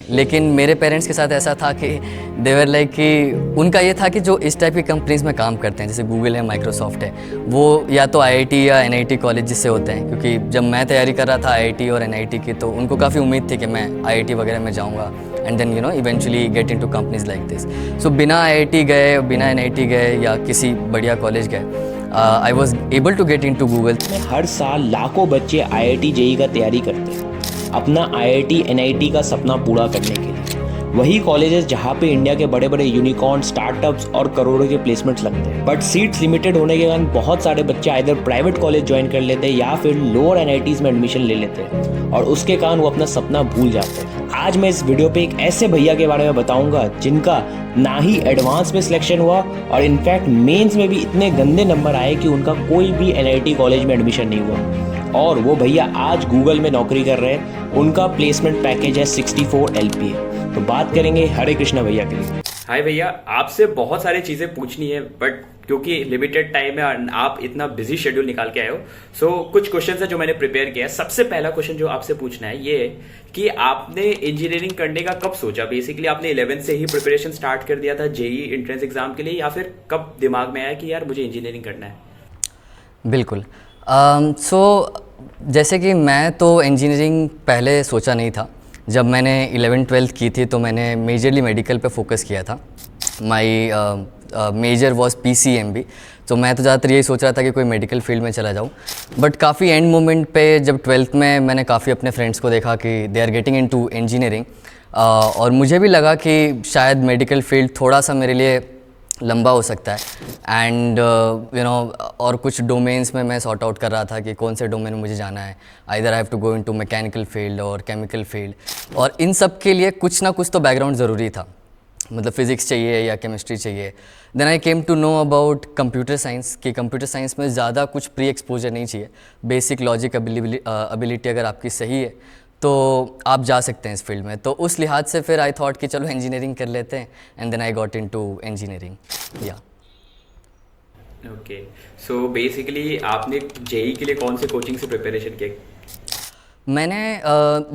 लेकिन मेरे पेरेंट्स के साथ ऐसा था कि देवर लाइक कि उनका ये था कि जो इस टाइप की कंपनीज़ में काम करते हैं जैसे गूगल है, माइक्रोसॉफ्ट है, वो या तो आईआईटी या एनआईटी कॉलेज से होते हैं। क्योंकि जब मैं तैयारी कर रहा था आईआईटी और एनआईटी की, तो उनको काफ़ी उम्मीद थी कि मैं आईआईटी वगैरह में जाऊँगा and then eventually get into companies like this. So बिना आईआईटी गए, बिना एनआईटी गए या किसी बढ़िया कॉलेज गए, I was able to get into Google. हर साल लाखों बच्चे आईआईटी जेईई का तैयारी करते हैं अपना आईआईटी एनआईटी का सपना पूरा करने के लिए। वही कॉलेजेस जहाँ पे इंडिया के बड़े बड़े यूनिकॉर्न, स्टार्टअप्स और करोड़ों के प्लेसमेंट्स लगते हैं। बट सीट्स लिमिटेड होने के कारण बहुत सारे बच्चे इधर प्राइवेट कॉलेज ज्वाइन कर लेते हैं या फिर लोअर एनआईटीज में एडमिशन ले लेते हैं और उसके कारण वो अपना सपना भूल जाते हैं। आज मैं इस वीडियो पे एक ऐसे भैया के बारे में बताऊंगा जिनका ना ही एडवांस में सिलेक्शन हुआ और इनफैक्ट मेंस में भी इतने गंदे नंबर आए कि उनका कोई भी एनआईटी कॉलेज में एडमिशन नहीं हुआ और वो भैया आज गूगल में नौकरी कर रहे हैं। उनका प्लेसमेंट पैकेज है 64 LPA। तो बात करेंगे हरे कृष्णा भैया के लिए। हाय भैया, आपसे बहुत सारी चीज़ें पूछनी है बट क्योंकि लिमिटेड टाइम है और आप इतना बिजी शेड्यूल निकाल के आए हो, सो कुछ क्वेश्चन है जो मैंने प्रिपेयर किया है। सबसे पहला क्वेश्चन जो आपसे पूछना है ये है कि आपने इंजीनियरिंग करने का कब सोचा? बेसिकली आपने 11th से ही प्रिपरेशन स्टार्ट कर दिया था जेईई एंट्रेंस एग्जाम के लिए, या फिर कब दिमाग में आया कि यार मुझे इंजीनियरिंग करना है? बिल्कुल। जैसे कि मैं तो इंजीनियरिंग पहले सोचा नहीं था। जब मैंने 11th-12th की थी तो मैंने मेजरली मेडिकल पे फोकस किया था। My major was PCMB। तो मैं तो ज़्यादातर यही सोच रहा था कि कोई मेडिकल फील्ड में चला जाऊँ। बट काफ़ी एंड मोमेंट पे जब 12th में मैंने काफ़ी अपने फ्रेंड्स को देखा कि they are getting into engineering, और मुझे भी लगा कि शायद मेडिकल फील्ड थोड़ा सा मेरे लिए लंबा हो सकता है एंड और कुछ डोमेन्स में मैं सॉर्ट आउट कर रहा था कि कौन से डोमेन में मुझे जाना है। Either I have to go into mechanical field और केमिकल फील्ड, और इन सब के लिए कुछ ना कुछ तो बैकग्राउंड ज़रूरी था, मतलब फिज़िक्स चाहिए या केमिस्ट्री चाहिए। Then I came to know about computer science कि कंप्यूटर साइंस में ज़्यादा कुछ प्री एक्सपोजर नहीं चाहिए। बेसिक लॉजिक एबिलिटी अगर आपकी सही है तो आप जा सकते हैं इस फील्ड में। तो उस लिहाज से फिर आई थॉट कि चलो इंजीनियरिंग कर लेते हैं and then I got into engineering. Yeah okay, so basically आपने जेईई के लिए कौन से कोचिंग से प्रिपरेशन किया? मैंने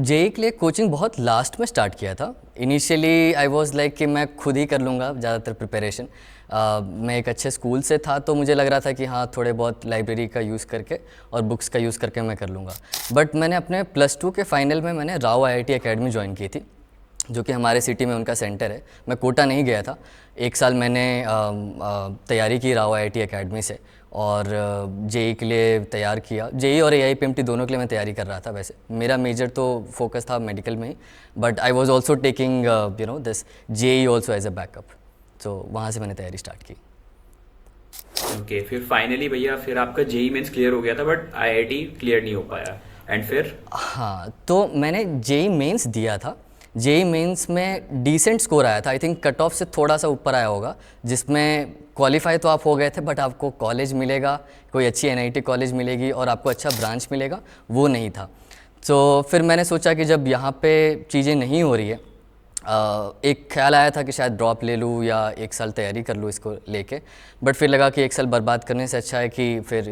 जेईई के लिए कोचिंग बहुत लास्ट में स्टार्ट किया था। इनिशियली आई वाज लाइक कि मैं खुद ही कर लूँगा ज़्यादातर प्रिपरेशन। मैं एक अच्छे स्कूल से था तो मुझे लग रहा था कि हाँ, थोड़े बहुत लाइब्रेरी का यूज़ करके और बुक्स का यूज़ करके मैं कर लूँगा। बट मैंने अपने +2 के फाइनल में मैंने राव IIT अकेडमी ज्वाइन की थी, जो कि हमारे सिटी में उनका सेंटर है। मैं कोटा नहीं गया था। एक साल मैंने तैयारी की राव IIT अकेडमी से और जेईई के लिए तैयार किया। जेईई और AIPMT दोनों के लिए मैं तैयारी कर रहा था। वैसे मेरा मेजर तो फोकस था मेडिकल में ही, but I was also taking this JEE also as a backup. तो वहाँ से मैंने तैयारी स्टार्ट की। ओके, फिर फाइनली भैया फिर आपका जेईई मेंस क्लियर हो गया था बट आईआईटी क्लियर नहीं हो पाया, एंड फिर? हाँ, तो मैंने जेईई मेंस दिया था। जेईई मेंस में डिसेंट स्कोर आया था। आई थिंक कट ऑफ से थोड़ा सा ऊपर आया होगा, जिसमें क्वालिफाई तो आप हो गए थे बट आपको कॉलेज मिलेगा, कोई अच्छी एनआईटी कॉलेज मिलेगी और आपको अच्छा ब्रांच मिलेगा, वो नहीं था। तो फिर मैंने सोचा कि जब यहाँ पे चीज़ें नहीं हो रही है, एक ख्याल आया था कि शायद ड्रॉप ले लूँ या एक साल तैयारी कर लूँ इसको लेके। बट फिर लगा कि एक साल बर्बाद करने से अच्छा है कि फिर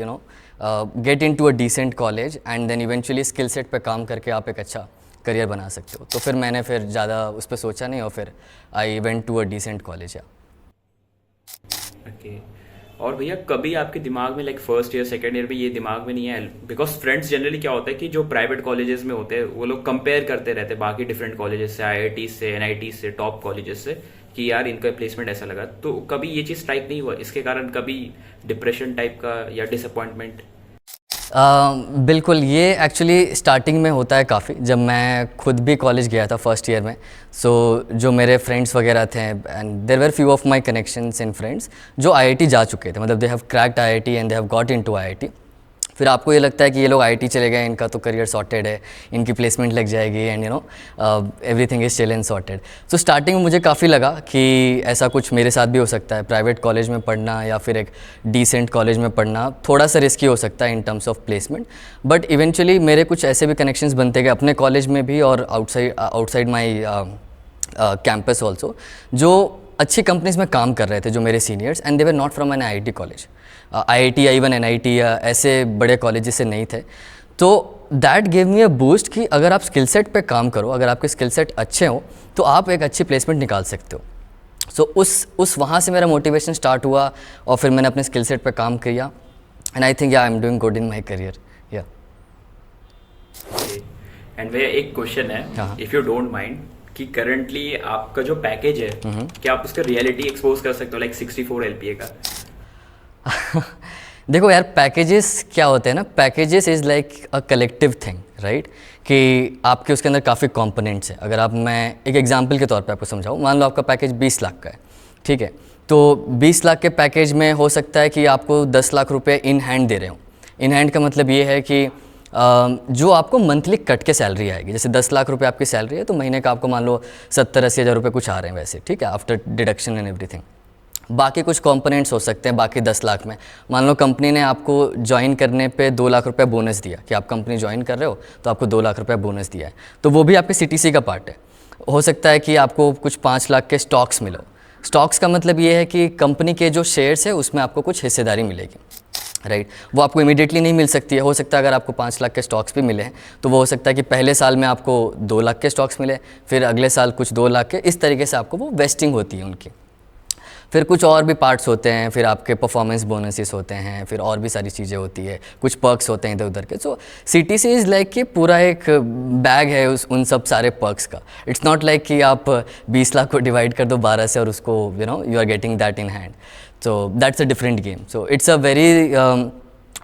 get into a decent college and then eventually skill set पे काम करके आप एक अच्छा करियर बना सकते हो। तो फिर मैंने फिर ज़्यादा उस पर सोचा नहीं और फिर I went to a decent college. Yeah okay, और भैया कभी आपके दिमाग में like first year second year में ये दिमाग में नहीं है? बिकॉज फ्रेंड्स जनरली क्या होता है कि जो प्राइवेट कॉलेजेस में होते हैं वो लोग कंपेयर करते रहते हैं बाकी डिफरेंट कॉलेजेस से, IIT से, NIT से, टॉप कॉलेजेस से, कि यार इनका प्लेसमेंट ऐसा लगा। तो कभी ये चीज़ स्ट्राइक नहीं हुआ इसके कारण, कभी डिप्रेशन टाइप का या डिसअपॉइंटमेंट? बिल्कुल, ये एक्चुअली स्टार्टिंग में होता है काफ़ी। जब मैं खुद भी कॉलेज गया था फर्स्ट ईयर में, सो जो मेरे फ्रेंड्स वगैरह थे and there were few of my connections in friends जो IIT जा चुके थे, मतलब they have cracked IIT and they have got into IIT। फिर आपको ये लगता है कि ये लोग IIT चले गए, इनका तो करियर सॉर्टेड है, इनकी प्लेसमेंट लग जाएगी and everything is chill and sorted. So starting में मुझे काफ़ी लगा कि ऐसा कुछ मेरे साथ भी हो सकता है। प्राइवेट कॉलेज में पढ़ना या फिर एक डिसेंट कॉलेज में पढ़ना थोड़ा सा रिस्की हो सकता है in terms of placement. But eventually मेरे कुछ ऐसे भी कनेक्शंस बनते गए अपने कॉलेज में भी और आउटसाइड माई कैंपस ऑल्सो, जो अच्छी कंपनीज में काम कर रहे थे, जो मेरे seniors, and they were not from an IIT कॉलेज। IIT या इवन NIT या ऐसे बड़े कॉलेजेस से नहीं थे। तो that give me a boost कि अगर आप स्किल सेट पे काम करो, अगर आपके स्किल सेट अच्छे हो तो आप एक अच्छी प्लेसमेंट निकाल सकते हो। सो उस वहाँ से मेरा मोटिवेशन स्टार्ट हुआ और फिर मैंने अपने स्किल सेट पे काम किया and I think I am doing good in my career. या एंड भैया एक क्वेश्चन है, हाँ। इफ़ यू डोंट माइंड, कि करंटली आपका जो पैकेज है क्या आप उसका रियलिटी एक्सपोज कर सकते हो, लाइक 64 LPA का? देखो यार, पैकेजेस क्या होते हैं ना, packages is like a collective thing, right, कि आपके उसके अंदर काफ़ी कंपोनेंट्स हैं। अगर मैं एक एग्जांपल के तौर पे आपको समझाऊँ, मान लो आपका पैकेज 20 लाख का है, ठीक है, तो 20 लाख के पैकेज में हो सकता है कि आपको 10 लाख रुपए इन हैंड दे रहे हो। इन हैंड का मतलब ये है कि जो आपको मंथली कट के सैलरी आएगी, जैसे 10 लाख रुपए आपकी सैलरी है तो महीने का आपको मान लो 70-80 हज़ार रुपये कुछ आ रहे हैं वैसे, ठीक है, आफ्टर डिडक्शन एंड एवरीथिंग। बाकी कुछ कंपोनेंट्स हो सकते हैं बाकी 10 लाख में। मान लो कंपनी ने आपको ज्वाइन करने पे 2 लाख रुपए बोनस दिया, कि आप कंपनी ज्वाइन कर रहे हो तो आपको 2 लाख रुपए बोनस दिया है, तो वो भी आपके CTC का पार्ट है। हो सकता है कि आपको कुछ 5 लाख के स्टॉक्स मिलो। स्टॉक्स का मतलब ये है कि कंपनी के जो शेयर्स है उसमें आपको कुछ हिस्सेदारी मिलेगी, राइट। वो आपको इमीडिएटली नहीं मिल सकती है। हो सकता है अगर आपको 5 लाख के स्टॉक्स भी मिले हैं तो वो हो सकता है कि पहले साल में आपको 2 लाख के स्टॉक्स मिले, फिर अगले साल कुछ 2 लाख के, इस तरीके से आपको वो वेस्टिंग होती है उनकी। फिर कुछ और भी पार्ट्स होते हैं, फिर आपके परफॉर्मेंस बोनसेस होते हैं, फिर और भी सारी चीज़ें होती है, कुछ पर्क्स होते हैं इधर उधर के। सो CTC इज़ लाइक कि पूरा एक बैग है उन सब सारे पर्क्स का। इट्स नॉट लाइक कि आप 20 लाख को डिवाइड कर दो 12 से और उसको you are getting that in hand. So that's a different game. So it's a very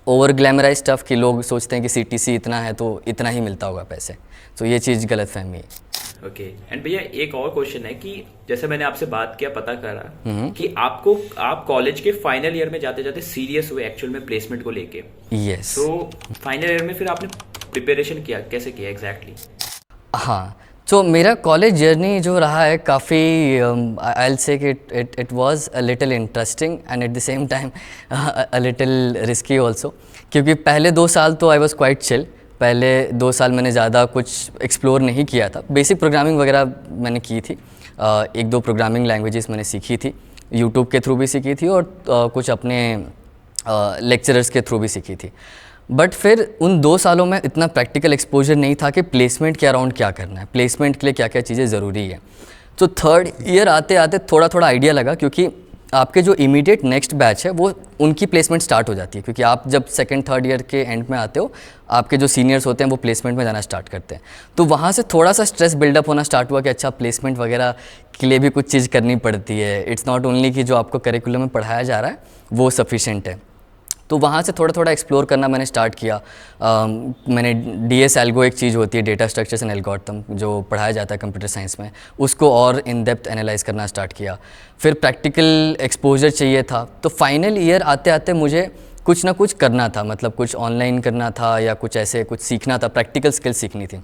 over glamorise stuff कि लोग सोचते हैं कि CTC इतना है तो इतना ही मिलता होगा पैसे। तो ये चीज़ गलत फहमी है। ओके एंड भैया एक और क्वेश्चन है कि जैसे मैंने आपसे बात किया, पता करा कि आप कॉलेज के फाइनल ईयर में जाते जाते सीरियस हुए एक्चुअल में प्लेसमेंट को लेके। यस। तो फाइनल ईयर में फिर आपने प्रिपरेशन किया, कैसे किया एग्जैक्टली? हाँ, तो मेरा कॉलेज जर्नी जो रहा है काफ़ी आई विल से कि it was a little interesting and at the same time a little risky also, क्योंकि पहले 2 साल तो आई वाज क्वाइट चिल। पहले 2 साल मैंने ज़्यादा कुछ एक्सप्लोर नहीं किया था। बेसिक प्रोग्रामिंग वगैरह मैंने की थी, 1-2 प्रोग्रामिंग लैंग्वेजेस मैंने सीखी थी, यूट्यूब के थ्रू भी सीखी थी और कुछ अपने लेक्चरर्स के थ्रू भी सीखी थी। बट फिर उन 2 सालों में इतना प्रैक्टिकल एक्सपोजर नहीं था कि प्लेसमेंट के अराउंड क्या करना है, प्लेसमेंट के लिए क्या क्या चीज़ें ज़रूरी है। तो 3rd ईयर आते आते थोड़ा थोड़ा आइडिया लगा, क्योंकि आपके जो इमीडिएट नेक्स्ट बैच है वो उनकी प्लेसमेंट स्टार्ट हो जाती है, क्योंकि आप जब 2nd-3rd ईयर के एंड में आते हो आपके जो सीनियर्स होते हैं वो प्लेसमेंट में जाना स्टार्ट करते हैं। तो वहाँ से थोड़ा सा स्ट्रेस बिल्डअप होना स्टार्ट हुआ कि अच्छा प्लेसमेंट वगैरह के लिए भी कुछ चीज़ करनी पड़ती है। इट्स नॉट ओनली कि जो आपको करिकुलम में पढ़ाया जा रहा है वो सफिशेंट है। तो वहाँ से थोड़ा थोड़ा एक्सप्लोर करना मैंने स्टार्ट किया। मैंने DS एल्गो एक चीज़ होती है, डेटा स्ट्रक्चर्स एंड एल्गोरिथम, जो पढ़ाया जाता है कंप्यूटर साइंस में, उसको और इन डेप्थ एनालाइज करना स्टार्ट किया। फिर प्रैक्टिकल एक्सपोजर चाहिए था, तो फाइनल ईयर आते आते मुझे कुछ ना कुछ करना था, मतलब कुछ ऑनलाइन करना था या कुछ ऐसे कुछ सीखना था, प्रैक्टिकल स्किल सीखनी थी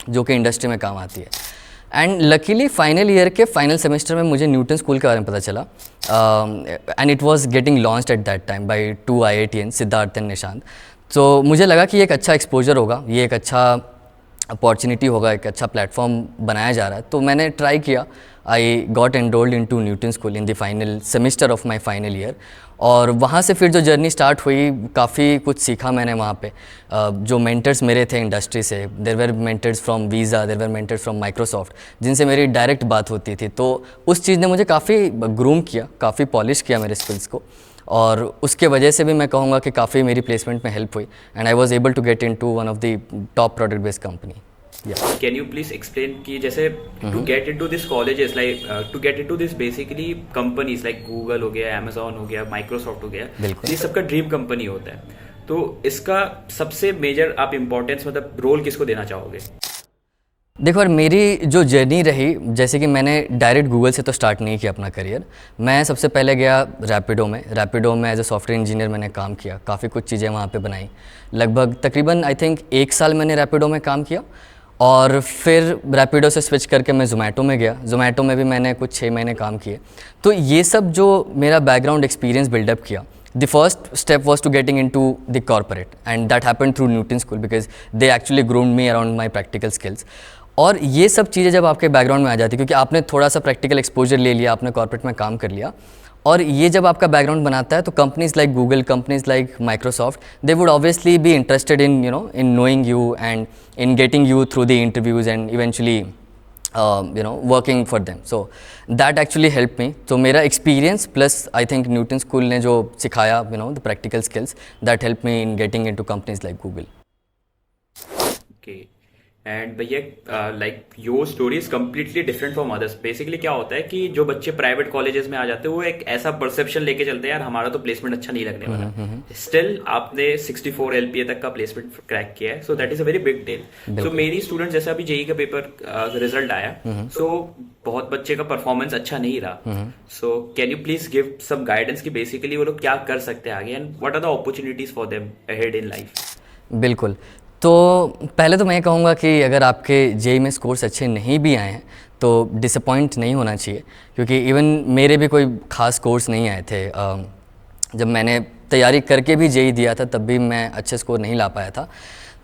जो कि इंडस्ट्री में काम आती है। एंड लकीली फाइनल ईयर के फाइनल सेमेस्टर में मुझे न्यूटन स्कूल के बारे में पता चला, and it was getting launched at that time by 2 IITians, Siddharth and Nishant. तो मुझे लगा कि ये एक अच्छा एक्सपोजर होगा, ये एक अच्छा अपॉर्चुनिटी होगा, एक अच्छा प्लेटफॉर्म बनाया जा रहा है। तो मैंने ट्राई किया। I got enrolled into Newton school in the final semester of my final year, और वहाँ से फिर जो जर्नी स्टार्ट हुई, काफ़ी कुछ सीखा मैंने वहाँ पे। जो मेंटर्स मेरे थे इंडस्ट्री से, there were mentors from Visa, there were mentors from Microsoft, जिनसे मेरी डायरेक्ट बात होती थी। तो उस चीज़ ने मुझे काफ़ी ग्रूम किया, काफ़ी पॉलिश किया मेरे स्किल्स को, और उसके वजह से भी मैं कहूँगा कि काफ़ी मेरी प्लेसमेंट में हेल्प हुई, and I was able to get into one of the top product based company. Can you please explain कि जैसे to get into this colleges, like to get into this basically companies like Google हो गया, Amazon हो गया, Microsoft हो गया, ये सबका ड्रीम कंपनी होता है, तो इसका सबसे मेजर आप इम्पोर्टेंस, मतलब रोल किसको देना चाहोगे? देखो यार, मेरी जो जर्नी रही, जैसे कि मैंने डायरेक्ट गूगल से तो स्टार्ट नहीं किया अपना करियर। मैं सबसे पहले गया रैपिडो में एज ए सॉफ्टवेयर इंजीनियर मैंने काम किया, काफ़ी कुछ चीज़ें वहाँ पे बनाई। लगभग तकरीबन आई थिंक 1 साल मैंने रैपिडो में काम किया, और फिर रैपिडो से स्विच करके मैं ज़ोमैटो में गया। ज़ोमैटो में भी मैंने कुछ 6 महीने काम किए। तो ये सब जो मेरा बैकग्राउंड एक्सपीरियंस बिल्डअप किया, the first step was to getting in to the corporate, and that happened through Newton school because they actually groomed me around my practical skills. और ये सब चीज़ें जब आपके बैकग्राउंड में आ जाती है, क्योंकि आपने थोड़ा सा प्रैक्टिकल एक्सपोजर ले लिया, आपने कॉर्पोरेट में काम कर लिया, और ये जब आपका बैकग्राउंड बनाता है, तो companies like Google, companies like Microsoft, they would obviously be interested in in knowing you and in getting you through the interviews and eventually working for them. So that actually help me. तो मेरा experience plus I think Newton school ने जो सिखाया the practical skills, that help me in getting into companies like Google. Okay. And भैया like your story is completely different from others. Basically क्या होता है कि जो बच्चे प्राइवेट कॉलेजेस में आ जाते हैं वो एक ऐसा परसेप्शन लेके चलते हैं यार हमारा तो प्लेसमेंट अच्छा नहीं लगने वाला. स्टिल आपने 64 LPA तक का प्लेसमेंट क्रैक किया है, so that is a very big deal. So मेरी स्टूडेंट जैसा अभी जेई का पेपर रिजल्ट आया, सो बहुत बच्चे का परफॉर्मेंस अच्छा नहीं रहा. So can you please give some guidance कि बेसिकली वो लोग क्या कर सकते हैं आगे and what are the opportunities for them ahead in life. बिल्कुल. तो पहले तो मैं कहूँगा कि अगर आपके जेई में स्कोर्स अच्छे नहीं भी आए हैं तो डिसअपॉइंट नहीं होना चाहिए, क्योंकि इवन मेरे भी कोई ख़ास स्कोर्स नहीं आए थे. जब मैंने तैयारी करके भी जेई दिया था तब भी मैं अच्छे स्कोर नहीं ला पाया था.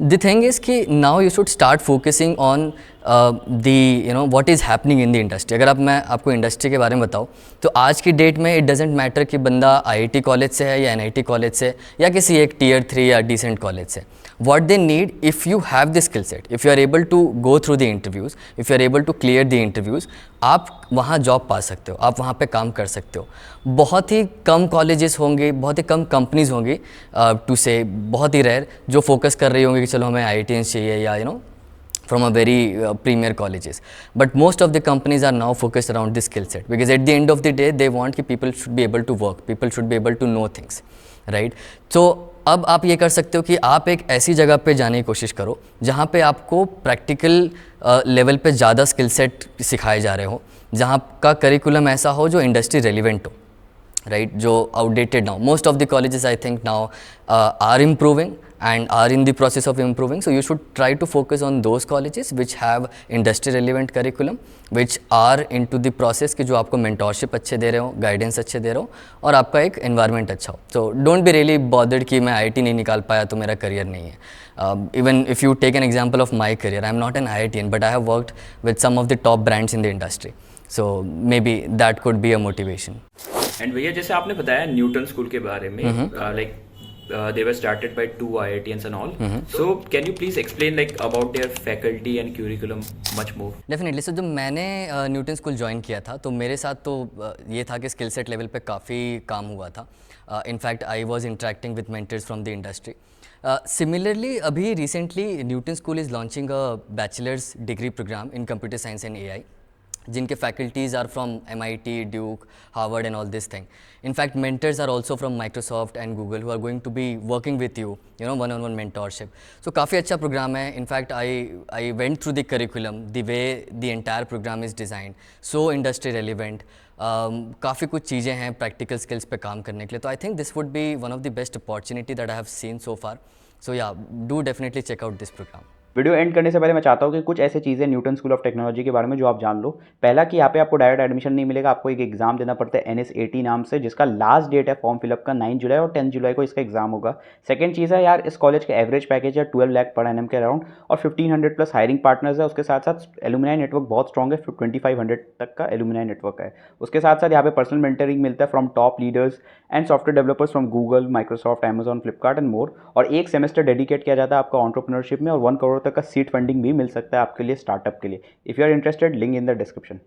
द थिंग इज़ कि now you should start focusing on the what is happening in the industry. अगर मैं आपको इंडस्ट्री के बारे में बताऊँ तो आज की डेट में इट डजेंट मैटर कि बंदा IIT कॉलेज से है या NIT कॉलेज से या किसी एक Tier 3 या डिसेंट कॉलेज से. what they need, if you have the skill set, if you are able to go through the interviews, if you are able to clear the interviews, आप वहाँ job पा सकते हो, आप वहाँ पे काम कर सकते हो. बहुत ही कम कॉलेजेस होंगे, बहुत ही कम कंपनीज होंगी, टू से बहुत ही रेयर, जो फोकस कर रही होंगी कि चलो हमें IITians चाहिए या from a very premier colleges. But most of the companies are now focused around this skill set, because at the end of the day they want कि people should be able to work, people should be able to know things, right? So अब आप ये कर सकते हो कि आप एक ऐसी जगह पे जाने की कोशिश करो जहाँ पे आपको प्रैक्टिकल लेवल पे ज़्यादा स्किल सेट सिखाए जा रहे हो, जहाँ का करिकुलम ऐसा हो जो इंडस्ट्री रेलिवेंट हो, right? जो outdated now. Most of the colleges I think now are improving and are in the process of improving. So you should try to focus on those colleges which have industry relevant curriculum, which are into the process कि जो आपको mentorship अच्छे दे रहे हो, guidance अच्छे दे रहे हो और आपका एक environment अच्छा हो. So don't be really bothered कि मैं IIT नहीं निकाल पाया तो मेरा career नहीं है. Even if you take an example of my career, I am not an IITian, but I have worked with some of the top brands in the industry. So maybe that could be a motivation. And भैया जैसे आपने बताया Newton school के बारे में, like they were started by 2 IITians and all. So can you please explain like about their faculty and curriculum much more? Definitely. So जब मैंने Newton school join किया था तो मेरे साथ तो ये था कि स्किल सेट लेवल पे काफ़ी काम हुआ था. In fact I was interacting with mentors from the industry. Similarly अभी recently Newton school is launching a bachelors degree program in computer science and AI, जिनके faculties are from MIT, Duke, Harvard and all this thing. In fact, mentors are also from Microsoft and Google who are going to be working with you, one-on-one mentorship. So काफ़ी अच्छा programme है. In fact, I went through the curriculum, the way the entire program is designed, so industry relevant. काफ़ी कुछ चीज़ें हैं practical skills पे काम करने के लिए. तो I think this would be one of the best opportunity that I have seen so far. So yeah, do definitely check out this program. Video end करने से पहले मैं चाहता हूँ कि कुछ ऐसे चीज़ें न्यूटन स्कूल ऑफ टेक्नोलॉजी के बारे में जो आप जान लो. पहला कि यहाँ पे आपको डायरेक्ट एडमिशन नहीं मिलेगा, आपको एक एग्जाम देना पड़ता है NS80 नाम से, जिसका लास्ट डेट है फॉर्म फिलअप का 9 जुलाई और 10 जुलाई को इसका एग्जाम होगा. सेकंड चीज़ है यार, इस कॉलेज का एवरेज पैकेज है 12 लाख पर एनम के अराउंड और 1500 प्लस हायरिंग पार्टनर्स है. उसके साथ साथ एलुमिनाई नेटवर्क बहुत स्ट्रॉग है, 2500 तक का एलुमिनाई नेटवर्क है. उसके साथ साथ यहाँ पे पर्सनल मेंटरिंग मिलता है from top leaders and software developers from Google, Microsoft, Amazon, Flipkart and more. और एक सेमेस्टर डेडिकेट किया जाता है आपका एंटरप्रेन्योरशिप में और 1 करोड़ तक का सीड फंडिंग भी मिल सकता है आपके लिए स्टार्टअप के लिए. If you are interested, link in the description.